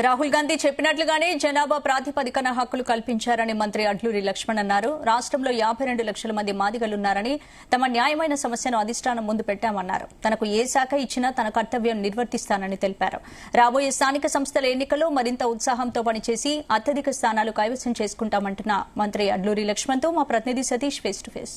రాహుల్ గాంధీ చెప్పినట్లుగానే జనాభా ప్రాతిపదికన హక్కులు కల్పించారని మంత్రి అడ్లూరి లక్ష్మణ్ అన్నారు. రాష్ట్రంలో 52 లక్షల మంది మాదిగలున్నారని, తమ న్యాయమైన సమస్యను అధిష్టానం ముందు పెట్టామన్నారు. తనకు ఏ శాఖ ఇచ్చినా తన కర్తవ్యం నిర్వర్తిస్తానని తెలిపారు. రాబోయే స్థానిక సంస్థల ఎన్నికల్లో మరింత ఉత్సాహంతో పనిచేసి అత్యధిక స్థానాలు కైవసం చేసుకుంటామంటున్న మంత్రి అడ్లూరి లక్ష్మణ్తో మా ప్రతినిధి సతీష్ ఫేస్ టు ఫేస్.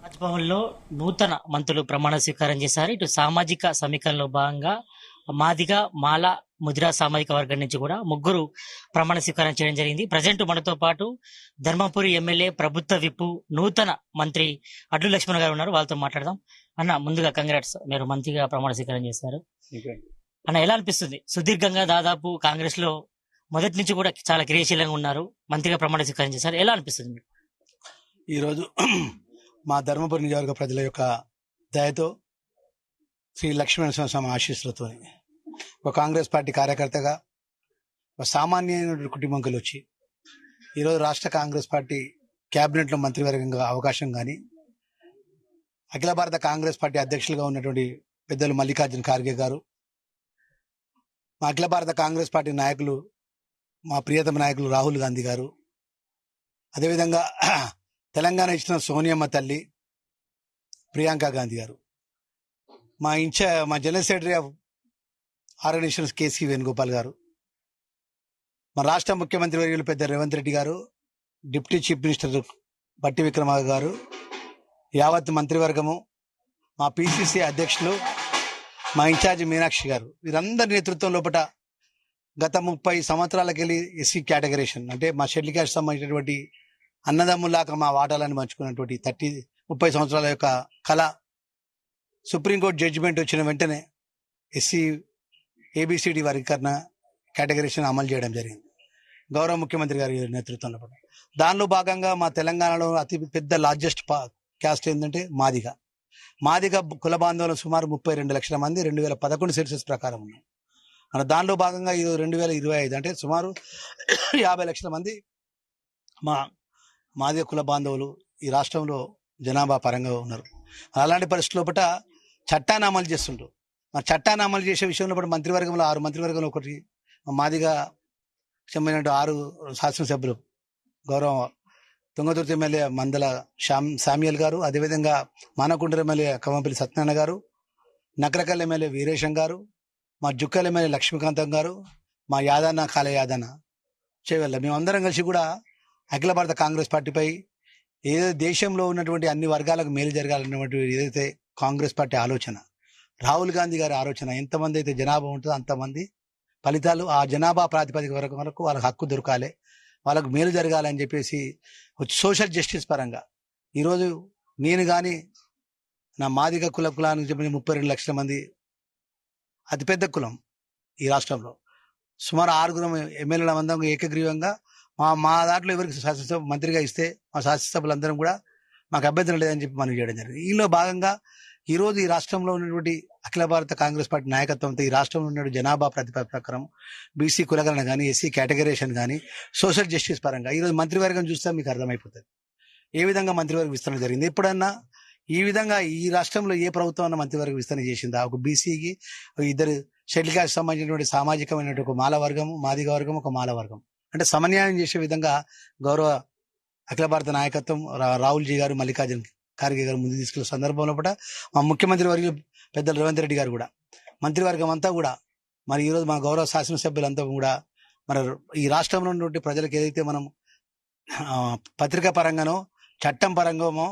రాజ్భవన్లో నూతన మంత్రులు ప్రమాణ స్వీకారం చేశారు. ఇటు సామాజిక సమీకరణలో భాగంగా మాదిగ, మాల, ముదిరా సామాజిక వర్గం నుంచి కూడా ముగ్గురు ప్రమాణ స్వీకారం చేయడం జరిగింది. ప్రజెంట్ మనతో పాటు ధర్మపురి ఎమ్మెల్యే, ప్రభుత్వ విప్పు, నూతన మంత్రి అడ్లూరి లక్ష్మణ్ గారు ఉన్నారు. వాళ్ళతో మాట్లాడదాం. అన్న, ముందుగా కంగ్రాట్స్, మీరు మంత్రిగా ప్రమాణ స్వీకారం చేశారు. అన్న, ఎలా అనిపిస్తుంది? సుదీర్ఘంగా దాదాపు కాంగ్రెస్ లో మొదటి నుంచి కూడా చాలా క్రియాశీలంగా ఉన్నారు, మంత్రిగా ప్రమాణ స్వీకారం చేశారు. ఎలా అనిపిస్తుంది మీకు? ఈరోజు మా ధర్మపురి నియోజకవర్గ ప్రజల యొక్క దయతో, శ్రీ లక్ష్మీనరసింహస్వామి ఆశీస్సులతో, ఒక కాంగ్రెస్ పార్టీ కార్యకర్తగా ఒక సామాన్యమైన కుటుంబంకి వచ్చి ఈరోజు రాష్ట్ర కాంగ్రెస్ పార్టీ క్యాబినెట్లో మంత్రివర్గంగా అవకాశం కానీ, అఖిల భారత కాంగ్రెస్ పార్టీ అధ్యక్షులుగా ఉన్నటువంటి పెద్దలు మల్లికార్జున ఖార్గే గారు, మా అఖిల భారత కాంగ్రెస్ పార్టీ నాయకులు, మా ప్రియతమ నాయకులు రాహుల్ గాంధీ గారు, అదేవిధంగా తెలంగాణ ఇచ్చిన సోనియమ్మ తల్లి ప్రియాంక గాంధీ గారు, మా general secretary of organisations KC Venugopal గారు, మా రాష్ట్ర ముఖ్యమంత్రి వర్యులు పెద్ద రేవంత్ రెడ్డి గారు, డిప్యూటీ చీఫ్ మినిస్టర్ బట్టి విక్రమార్క గారు, యావత్ మంత్రివర్గము, మా పిసిసి అధ్యక్షులు, మా ఇన్ఛార్జి మీనాక్షి గారు, వీరందరి నేతృత్వం లోపల గత 30 సంవత్సరాలకెళ్ళి ఎస్సీ కేటగరేషన్ అంటే మా షెడ్యూల్ క్యాస్ట్ సంబంధించినటువంటి అన్నదమ్ములాగా మా వాటాలను పంచుకున్నటువంటి 30 సంవత్సరాల యొక్క కళ సుప్రీంకోర్టు జడ్జిమెంట్ వచ్చిన వెంటనే ఎస్సీ ఏబిసిడి వర్గీకరణ కేటగరీషన్ అమలు చేయడం జరిగింది గౌరవ ముఖ్యమంత్రి గారి నేతృత్వంలో. దానిలో భాగంగా మా తెలంగాణలో అతి పెద్ద లార్జెస్ట్ క్యాస్ట్ ఏంటంటే మాదిగ కుల బాంధవులు సుమారు 32 లక్షల మంది 2011 సెన్సస్ ప్రకారం ఉన్నాయి. దానిలో భాగంగా ఇది 2025 అంటే సుమారు 50 లక్షల మంది మా మాదిగ కుల బాంధవులు ఈ రాష్ట్రంలో జనాభా పరంగా ఉన్నారు. అలాంటి పరిస్థితుల లోపల చట్టాన్ని అమలు చేస్తుంటారు. మరి చట్టాన్ని అమలు చేసే విషయంలో మంత్రివర్గంలో 6 మంత్రివర్గంలో ఒకటి మాదిగా చెందిన 6 శాసనసభ్యులు గౌరవ తుంగతుర్తి ఎమ్మెల్యే మందల శామ్యుల్ గారు, అదేవిధంగా మానకొండూరు ఎమ్మెల్యే కవంపల్లి సత్యనారాయణ గారు, నకరకల్ ఎమ్మెల్యే వీరేశం గారు, మా జుక్కల్ ఎమ్మెల్యే లక్ష్మీకాంతం గారు, మా యాదన్న కాళ యాదన్న చేవెళ్ళ, మేమందరం కలిసి కూడా అఖిల భారత కాంగ్రెస్ పార్టీపై ఏదైతే దేశంలో ఉన్నటువంటి అన్ని వర్గాలకు మేలు జరగాలన్నటువంటి ఏదైతే కాంగ్రెస్ పార్టీ ఆలోచన, రాహుల్ గాంధీ గారి ఆలోచన, ఎంతమంది అయితే జనాభా ఉంటుందో అంతమంది ఫలితాలు ఆ జనాభా ప్రాతిపదిక వరకు వాళ్ళకి హక్కు దొరకాలి, వాళ్ళకు మేలు జరగాలని చెప్పేసి సోషల్ జస్టిస్ పరంగా ఈరోజు నేను కానీ నా మాదిగ కులానికి చెప్పిన 32 లక్షల మంది అతిపెద్ద కులం ఈ రాష్ట్రంలో, సుమారు 6 ఎమ్మెల్యేల మందంగా ఏకగ్రీవంగా మా దాంట్లో ఎవరికి శాసనసభ మంత్రిగా ఇస్తే మా శాసనసభ్యులందరం కూడా మాకు అభ్యంతరం లేదని చెప్పి మనం చేయడం జరిగింది. ఈలో భాగంగా ఈరోజు ఈ రాష్ట్రంలో ఉన్నటువంటి అఖిల భారత కాంగ్రెస్ పార్టీ నాయకత్వంతో ఈ రాష్ట్రంలో ఉన్న జనాభా ప్రతిపాదన ప్రకారం బీసీ కులగణన కానీ, ఎస్సీ కేటగరేషన్ కానీ, సోషల్ జస్టిస్ పరంగా ఈరోజు మంత్రివర్గం చూస్తే మీకు అర్థమైపోతుంది ఏ విధంగా మంత్రివర్గ విస్తరణ జరిగింది. ఎప్పుడన్నా ఈ విధంగా ఈ రాష్ట్రంలో ఏ ప్రభుత్వం అన్న మంత్రివర్గ విస్తరణ చేసిందా? ఒక బీసీకి 2 షెడ్యూల్ క్యాస్ట్ సంబంధించినటువంటి సామాజికమైనటువంటి ఒక మాల వర్గము, మాదిగ వర్గం, ఒక మాల వర్గం అంటే సమన్యాయం చేసే విధంగా గౌరవ అఖిల భారత నాయకత్వం రాహుల్ జీ గారు, మల్లికార్జున ఖార్గే గారు ముందు తీసుకెళ్లిన సందర్భంలో కూడా మా ముఖ్యమంత్రి వర్గ పెద్దలు రేవంత్ రెడ్డి గారు కూడా మంత్రివర్గం అంతా కూడా మరి ఈరోజు మా గౌరవ శాసనసభ్యులంతా కూడా మరి ఈ రాష్ట్రంలో ఉన్నటువంటి ప్రజలకు ఏదైతే మనం పత్రికా పరంగానో చట్టం పరంగానో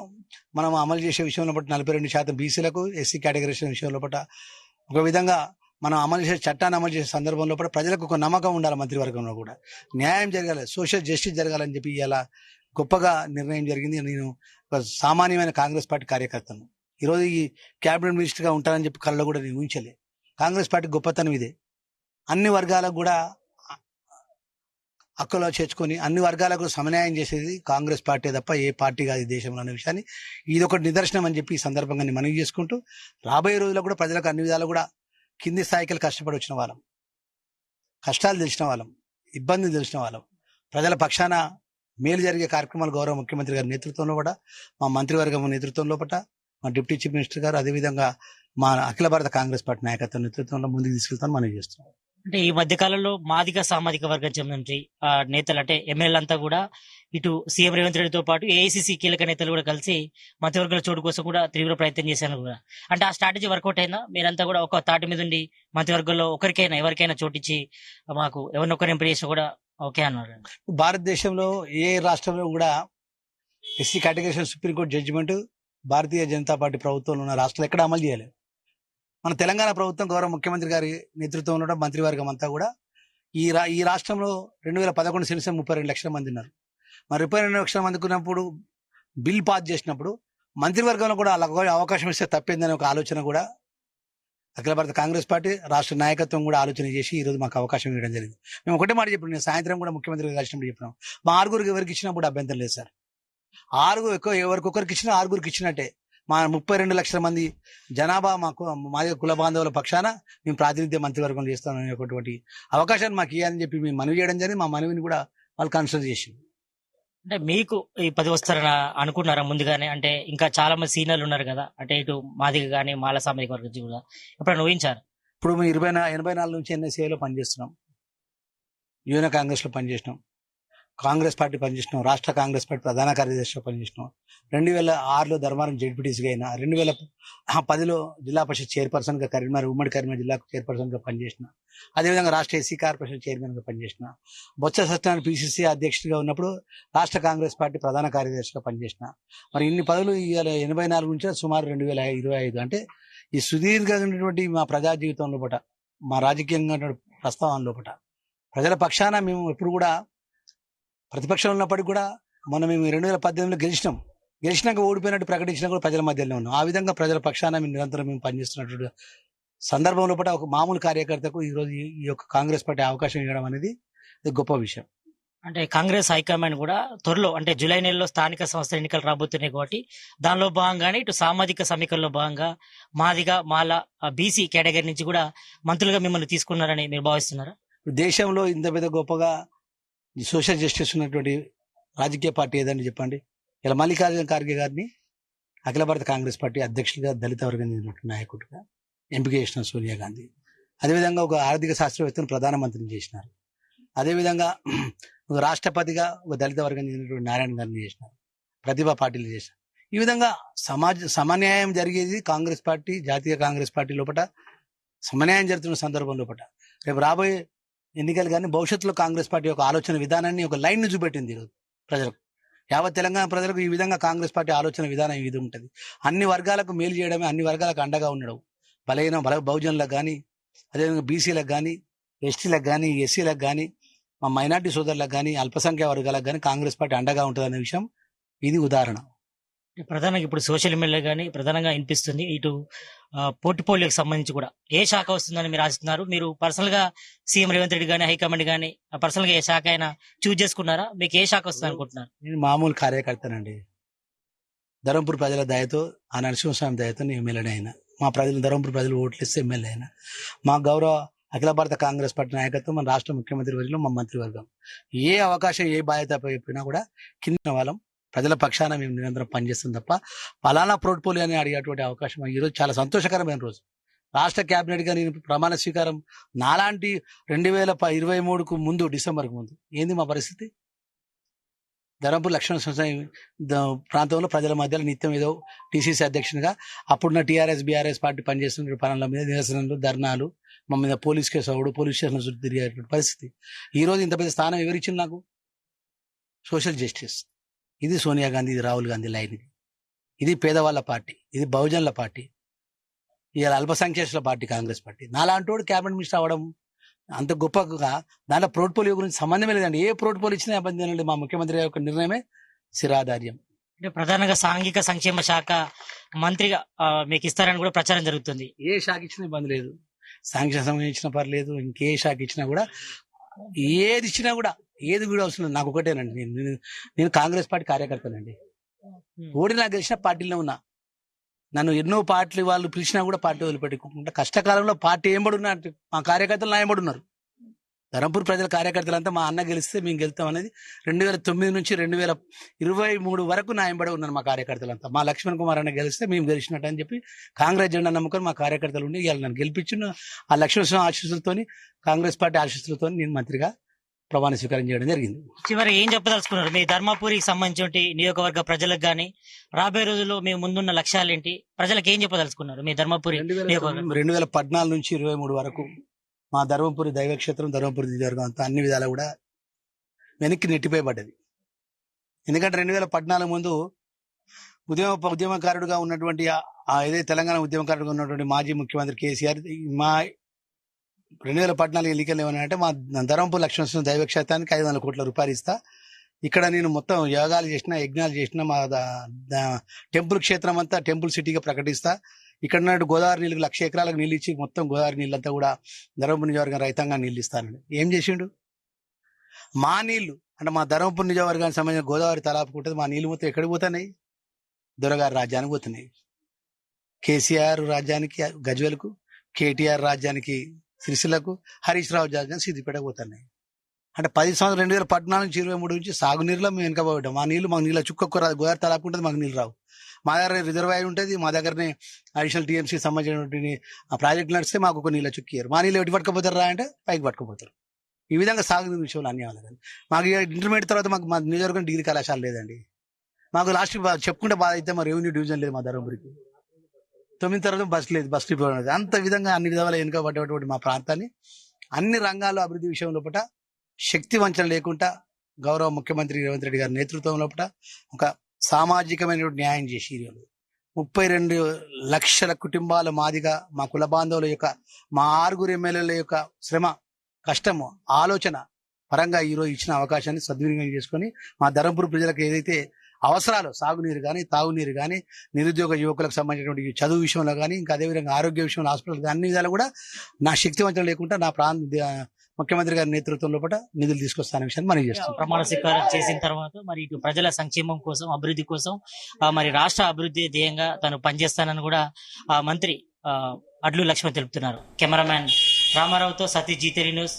మనం అమలు చేసే విషయంలో 42% బీసీలకు, ఎస్సీ కేటగరీషన్ విషయంలో ఒక విధంగా మనం అమలు చేసే చట్టాన్ని అమలు చేసే సందర్భంలో ప్రజలకు ఒక నమ్మకం ఉండాలి, మంత్రివర్గంలో కూడా న్యాయం జరగాలి, సోషల్ జస్టిస్ జరగాలని చెప్పి ఇలా గొప్పగా నిర్ణయం జరిగింది. నేను ఒక సామాన్యమైన కాంగ్రెస్ పార్టీ కార్యకర్తను ఈరోజు ఈ క్యాబినెట్ మినిస్టర్గా ఉంటానని చెప్పి కళ్ళలో కూడా నేను ఊహించలే. కాంగ్రెస్ పార్టీ గొప్పతనం ఇదే, అన్ని వర్గాలకు కూడా హక్కులో చేర్చుకొని అన్ని వర్గాలకు సమన్యాయం చేసేది కాంగ్రెస్ పార్టీ తప్ప ఏ పార్టీ కాదు ఈ దేశంలో అనే విషయాన్ని ఇది ఒక నిదర్శనం అని చెప్పి ఈ సందర్భంగా నేను మనవి చేసుకుంటూ, రాబోయే రోజుల్లో కూడా ప్రజలకు అన్ని విధాలు కూడా కింది స్థాయికి కష్టపడి వచ్చిన వాళ్ళం, కష్టాలు తెలిసిన వాళ్ళం, ఇబ్బందులు తెలిసిన వాళ్ళం, ప్రజల పక్షాన మేలు జరిగే కార్యక్రమాలు గౌరవ ముఖ్యమంత్రి గారి నేతృత్వంలో కూడా, మా మంత్రివర్గం నేతృత్వంలో మా డిప్యూటీ చీఫ్ మినిస్టర్ గారు, అదేవిధంగా మా అఖిల భారత కాంగ్రెస్ పార్టీ నాయకత్వం నేతృత్వంలో ముందుకు తీసుకెళ్తాను మనం చేస్తున్నాం. అంటే ఈ మధ్య కాలంలో మాదిగ సామాజిక వర్గం చెందిన నేతలు అంటే ఎమ్మెల్యేలంతా కూడా ఇటు సీఎం రేవంత్ రెడ్డితో పాటు ఏఐసిసి కీలక నేతలు కూడా కలిసి మంత్రివర్గాల చోటు కోసం కూడా తీవ్ర ప్రయత్నం చేశాను కూడా. అంటే ఆ స్ట్రాటజీ వర్కౌట్ అయిందా? మీరంతా కూడా ఒక తాటి మీద ఉండి మంత్రివర్గంలో ఎవరికైనా చోటిచ్చి మాకు ఎవరినొకరు ఎంపిక చేసినా కూడా ఓకే అన్నారు. భారతదేశంలో ఏ రాష్ట్రంలో కూడా SC category supreme court judgement Bharatiya Janata party ప్రభుత్వంలో ఉన్న రాష్ట్రాలు ఎక్కడ అమలు చేయలేదు. మన తెలంగాణ ప్రభుత్వం గౌరవ ముఖ్యమంత్రి గారి నేతృత్వంలో ఉన్న మంత్రివర్గం అంతా కూడా ఈ రాష్ట్రంలో 2011 సెన్సస్ 32 లక్షల మంది ఉన్నారు. మరి 32 లక్షల మందికి ఉన్నప్పుడు బిల్ పాస్ చేసినప్పుడు మంత్రివర్గంలో కూడా అలా అవకాశం ఇస్తే తప్పిందనే ఒక ఆలోచన కూడా అఖిల భారత కాంగ్రెస్ పార్టీ రాష్ట్ర నాయకత్వం కూడా ఆలోచన చేసి ఈ రోజు మాకు అవకాశం ఇవ్వడం జరిగింది. మేము ఒకటే మాట చెప్పినాం, నేను సాయంత్రం కూడా ముఖ్యమంత్రి గారు కలిసినప్పుడు చెప్పినాం, మా ఆరుగురికి ఎవరికి ఇచ్చినప్పుడు అభ్యంతరం లేదు సార్. ఎవరికొకరికి ఇచ్చినా ఆరుగురికి ఇచ్చినట్టే. మా 32 లక్షల మంది జనాభా మా కుల బాంధవుల పక్షాన మేము ప్రాతినిధ్య మంత్రివర్గం చేస్తామనేటువంటి అవకాశాన్ని మాకు ఇవ్వాలని చెప్పి మేము మనవి చేయడం జరిగింది. మా మనవిని కూడా వాళ్ళు కన్సిడర్ చేసింది. అంటే మీకు ఈ 10 వస్తారని అనుకున్నారా ముందుగానే? అంటే ఇంకా చాలా మంది సీనియర్లు ఉన్నారు కదా, అంటే ఇటు మాదిగ కానీ మాల సామాజిక వర్గం కూడా ఎప్పుడైనా ఊహించారు? ఇప్పుడు మేము 84 నుంచి ఎన్ఎస్ఏలో పనిచేస్తున్నాం, యూనియన్ కాంగ్రెస్ లో పనిచేసినాం, కాంగ్రెస్ పార్టీ పనిచేసినాం, రాష్ట్ర కాంగ్రెస్ పార్టీ ప్రధాన కార్యదర్శిగా పనిచేసినాం. 2006లో ధర్మారం జెడ్పీటీసీగా అయినా, 2010లో జిల్లా పరిషత్ చైర్పర్సన్ గా ఉమ్మడి కరీంనగర్ జిల్లాకు చైర్పర్సన్ గా పనిచేసిన, అదేవిధంగా రాష్ట్ర ఎస్సీ కార్పొరేషన్ చైర్మన్ గా పనిచేసిన, బొత్స సత్యనారాయణ పిసిసి అధ్యక్షుడిగా ఉన్నప్పుడు రాష్ట్ర కాంగ్రెస్ పార్టీ ప్రధాన కార్యదర్శిగా పనిచేసిన. మరి ఇన్ని పదవులు ఇవాళ 84 నుంచి సుమారు 2025, అంటే ఈ సుదీర్ఘమైనటువంటి మా ప్రజా జీవితం లోపల, మా రాజకీయంగా ప్రస్తావన లోపల ప్రజల పక్షాన మేము ఎప్పుడు కూడా ప్రతిపక్షంలో ఉన్నప్పటికీ కూడా మనం మేము 2018లో గెలిచినాక ఓడిపోయినట్టు ప్రకటించినా కూడా ప్రజల మధ్యలో ఉన్నాం. ఆ విధంగా ప్రజల పక్షాన మేము నిరంతరం మేము పనిచేస్తున్నటువంటి సందర్భంలో ఒక మామూలు కార్యకర్తకు ఈరోజు ఈ యొక్క కాంగ్రెస్ పార్టీ అవకాశం ఇవ్వడం అనేది గొప్ప విషయం. అంటే కాంగ్రెస్ హైకమాండ్ కూడా త్వరలో అంటే జూలై నెలలో స్థానిక సంస్థల ఎన్నికలు రాబోతున్నాయి కాబట్టి దానిలో భాగంగానే ఇటు సామాజిక సమీకరణలో భాగంగా మాదిగ మాల బీసీ కేటగిరీ నుంచి కూడా మంత్రులుగా మిమ్మల్ని తీసుకున్నారని మీరు భావిస్తున్నారా? దేశంలో ఇంత పెద్ద గొప్పగా సోషల్ జస్టిస్ ఉన్నటువంటి రాజకీయ పార్టీ ఏదని చెప్పండి. ఇలా మల్లికార్జున ఖార్గే గారిని అఖిల భారత కాంగ్రెస్ పార్టీ అధ్యక్షుడిగా, దళిత వర్గం చెందినటువంటి నాయకుడిగా ఎంపిక చేసిన సోనియా గాంధీ. అదేవిధంగా ఒక ఆర్థిక శాస్త్రవేత్తను ప్రధానమంత్రిని చేసినారు. అదేవిధంగా ఒక రాష్ట్రపతిగా ఒక దళిత వర్గం చెందినటువంటి నారాయణ గారిని చేసినారు, ప్రతిభా పాటిల్ చేసినారు. ఈ విధంగా సమన్యాయం జరిగేది కాంగ్రెస్ పార్టీ, జాతీయ కాంగ్రెస్ పార్టీ లోపల సమన్యాయం జరుగుతున్న సందర్భం లోపల రేపు రాబోయే ఎన్నికలు కానీ భవిష్యత్తులో కాంగ్రెస్ పార్టీ యొక్క ఆలోచన విధానాన్ని, ఒక లైన్ ను చూపెట్టింది ఈరోజు ప్రజలకు. యావత్ తెలంగాణ ప్రజలకు ఈ విధంగా కాంగ్రెస్ పార్టీ ఆలోచన విధానం ఈ విధంగా ఉంటుంది. అన్ని వర్గాలకు మేలు చేయడమే, అన్ని వర్గాలకు అండగా ఉండడం, బహుజనులకు కానీ, అదేవిధంగా బీసీలకు కానీ, ఎస్టీలకు కానీ, ఎస్సీలకు కానీ, మా మైనార్టీ సోదరులకు కానీ, అల్పసంఖ్య వర్గాలకు కానీ కాంగ్రెస్ పార్టీ అండగా ఉంటుందనే విషయం ఇది ఉదాహరణ. ప్రధానంగా ఇప్పుడు సోషల్ మీడియా కానీ ప్రధానంగా వినిపిస్తుంది. ఇటు పోర్ట్ఫోలియోకి సంబంధించి కూడా ఏ శాఖ వస్తుందని మీరు ఆశిస్తున్నారు? మీరు పర్సనల్ గా సీఎం రేవంత్ రెడ్డి కానీ, హైకమాండ్ కానీ పర్సనల్ గా ఏ శాఖ అయినా చూజ్ చేసుకున్నారా? మీకు ఏ శాఖ వస్తుంది అనుకుంటున్నారు? నేను మామూలు కార్యకర్తనండి. ధర్మపురి ప్రజల దయతో, ఆ నరసింహస్వామి దయతో నేను ఎమ్మెల్యేనే అయినా, మా ధర్మపురి ప్రజలు ఓట్లు ఇస్తే ఎమ్మెల్యే అయినా, మా గౌరవ అఖిల భారత కాంగ్రెస్ పార్టీ నాయకత్వం, మన రాష్ట్ర ముఖ్యమంత్రి వర్గంలో మా మంత్రివర్గం ఏ అవకాశం, ఏ బాధ్యత అయిపోయినా కూడా కింద వాళ్ళం ప్రజల పక్షాన మేము నిరంతరం పనిచేస్తాం తప్ప ఫలానా పోర్ట్ఫోలియో అని అడిగేటువంటి అవకాశం ఈరోజు చాలా సంతోషకరమైన రోజు. రాష్ట్ర కేబినెట్ గా నేను ప్రమాణ స్వీకారం నాలాంటి 2023కు ముందు, డిసెంబర్కు ముందు ఏంది మా పరిస్థితి? ధర్మపురి లక్ష్మణ ప్రాంతంలో ప్రజల మధ్యలో నిత్యం ఏదో టీసీసీ అధ్యక్షునిగా అప్పుడున్న టీఆర్ఎస్ బీఆర్ఎస్ పార్టీ పనిచేస్తున్న పనుల మీద నిరసనలు, ధర్నాలు, మా మీద పోలీస్ కేసు అవుడు, పోలీస్ స్టేషన్ చుట్టూ తిరిగేటువంటి పరిస్థితి. ఈ రోజు ఇంత పెద్ద స్థానం ఎవరిచ్చింది నాకు? Social justice. ఇది సోనియా గాంధీ, ఇది రాహుల్ గాంధీ లైన్. ఇది పేదవాళ్ళ పార్టీ, ఇది బహుజనుల పార్టీ, ఇవాళ అల్పసంఖ్యాకుల పార్టీ కాంగ్రెస్ పార్టీ. నాలాంటోడు క్యాబినెట్ మినిస్టర్ అవ్వడం అంత గొప్పగా, దాంట్లో పోర్ట్ఫోలియో గురించి సంబంధమే లేదండి. ఏ పోర్ట్ఫోలియో ఇచ్చినా ఇబ్బంది లేదు. మా ముఖ్యమంత్రి యొక్క నిర్ణయమే శిరాధార్యం. అంటే ప్రధానంగా సాంఘిక సంక్షేమ శాఖ మంత్రిగా మీకు ఇస్తారని కూడా ప్రచారం జరుగుతుంది. ఏ శాఖ ఇచ్చినా ఇబ్బంది లేదు. సాంఘిక సంబంధం ఇచ్చినా పర్లేదు, ఇంకే శాఖ ఇచ్చినా కూడా, ఏది ఇచ్చినా కూడా, ఏది కూడా అవసరం లేదు. నాకు ఒకటేనండి, నేను కాంగ్రెస్ పార్టీ కార్యకర్తనండి. ఓడినా గెలిచిన పార్టీలో ఉన్నా. నన్ను ఎన్నో పార్టీలు వాళ్ళు పిలిచినా కూడా పార్టీ వదిలిపెట్టుకుంటా కష్టకాలంలో పార్టీ ఏంబడున్నా, మా కార్యకర్తలు నా ఏంబడున్నారు. ధర్మపురి ప్రజల కార్యకర్తలంతా మా అన్న గెలిస్తే మేము గెలుస్తాం అనేది 2009 నుంచి 2023 వరకు నాయంబడి ఉన్నారు మా కార్యకర్తలంతా. మా లక్ష్మణ్ కుమార్ అన్న గెలిస్తే మేము గెలిచినట్టు అని చెప్పి కాంగ్రెస్ జెండా నమ్ముకొని మా కార్యకర్తలు ఉండి ఇవాళ నన్ను గెలిపించిన ఆ లక్ష్మణ ఆశీస్సులతోని, కాంగ్రెస్ పార్టీ ఆశీస్సులతో నేను మంత్రిగా ప్రమాణ స్వీకారం చేయడం జరిగింది. చివరి ఏం చెప్పదలుచుకున్నారు మీ ధర్మపురికి సంబంధించి నియోజకవర్గ ప్రజలకు గానీ రాబోయే రోజుల్లో మీ ముందున్న లక్ష్యాలేంటి, ప్రజలకు ఏం చెప్పదలుచుకున్నారు మీ ధర్మపురి నియోజకవర్గం? 2014 నుంచి 23 వరకు మా ధర్మపురి దైవక్షేత్రం, ధర్మపురి నియోజకవర్గం అంతా అన్ని విధాలా కూడా వెనక్కి నెట్టిపోయబడ్డది. ఎందుకంటే 2014 ముందు ఉద్యమకారుడుగా ఉన్నటువంటి ఏదైతే తెలంగాణ ఉద్యమకారుడుగా ఉన్నటువంటి మాజీ ముఖ్యమంత్రి కేసీఆర్ మా 2014 ఎన్నికలు ఏమన్నాయంటే మా ధర్మపురి లక్ష్మణ దైవక్షేత్రానికి 500 కోట్ల రూపాయలు ఇస్తా, ఇక్కడ నేను మొత్తం యోగాలు చేసిన, యజ్ఞాలు చేసిన, మా టెంపుల్ క్షేత్రం అంతా టెంపుల్ సిటీగా ప్రకటిస్తా, ఇక్కడ ఉన్నట్టు గోదావరి నీళ్ళకి 1,00,000 ఎకరాలకు నీళ్ళు ఇచ్చి మొత్తం గోదావరి నీళ్ళంతా కూడా ధర్మపురి నియోజకవర్గం రైతాంగా నీళ్ళు ఇస్తానండి. ఏం చేసిండు? మా నీళ్లు అంటే మా ధర్మపురి నియోజకవర్గానికి సంబంధించిన గోదావరి తలాపుకు ఉంటుంది, మా నీళ్లు మొత్తం ఎక్కడికి పోతున్నాయి? దొరగారి రాజ్యానికి పోతున్నాయి. కేసీఆర్ రాజ్యానికి గజ్వేల్కు, కేటీఆర్ రాజ్యానికి సిరిసిల్లకు, హరీష్ రావు రాజ్యానికి సిద్దిపేటకు పోతున్నాయి. అంటే 10 సంవత్సరాలు 2014 నుంచి 23 నుంచి సాగునీరులో మేము వెనకపోయాం. మా నీళ్లు మాకు నీళ్ళ చుక్క రాదు, గోదావరి తలాపు ఉంటుంది, మాకు నీళ్ళు రావు. మా దగ్గర రిజర్వాయర్ ఉంటుంది, మా దగ్గరనే అడిషనల్ టీఎంసీ సంబంధించినటువంటి ఆ ప్రాజెక్టులు నడిస్తే మాకు ఒక నీళ్ళ చుక్కియారు. మా నీళ్ళు ఎటు పట్టుకపోతారు రా అంటే పైకి పట్టుకుపోతారు. ఈ విధంగా సాగునీరు విషయంలో అన్యాయం లేదు. మాకు ఇంటర్మీడియట్ తర్వాత మాకు మా నియోజకవర్గం డిగ్రీ కళాశాల లేదండి. మాకు లాస్ట్ చెప్పుకుంటే బాధ అయితే మా రెవెన్యూ డివిజన్ లేదు మా ధర్మపురికి. 9 తర్వాత బస్ లేదు, బస్ ట్రిప్ అంత విధంగా అన్ని విధాల వెనుకబడ్డటువంటి మా ప్రాంతాన్ని అన్ని రంగాల్లో అభివృద్ధి విషయం లోపల శక్తి వంచన లేకుండా గౌరవ ముఖ్యమంత్రి రేవంత్ రెడ్డి గారి నేతృత్వం లోపల ఒక సామాజికమైన న్యాయం చేసి 32 లక్షల కుటుంబాల మాదిగా మా కుల బాంధవుల యొక్క, మా 6 ఎమ్మెల్యేల యొక్క శ్రమ, కష్టము, ఆలోచన పరంగా ఈరోజు ఇచ్చిన అవకాశాన్ని సద్వినియోగం చేసుకొని మా ధర్మపురి ప్రజలకు ఏదైతే అవసరాలు, సాగునీరు కానీ, తాగునీరు కానీ, నిరుద్యోగ యువకులకు సంబంధించినటువంటి చదువు విషయంలో కానీ, ఇంకా అదేవిధంగా ఆరోగ్య విషయంలో, హాస్పిటల్ అన్ని విధాలు కూడా నా శక్తివంతం లేకుండా నా ముఖ్యమంత్రి గారి నేతృత్వంలో నిధులు తీసుకొస్తానే విషయాన్ని మనం చేస్తాం. ప్రమాణ స్వీకారం చేసిన తర్వాత మరి ఇటు ప్రజల సంక్షేమం కోసం, అభివృద్ధి కోసం, మరి రాష్ట్ర అభివృద్ధి ధ్యేయంగా తను పనిచేస్తానని కూడా మంత్రి అడ్లు లక్ష్మణ్ తెలుపుతున్నారు. కెమెరామ్యాన్ రామారావుతో సతీష్, జీ3 న్యూస్.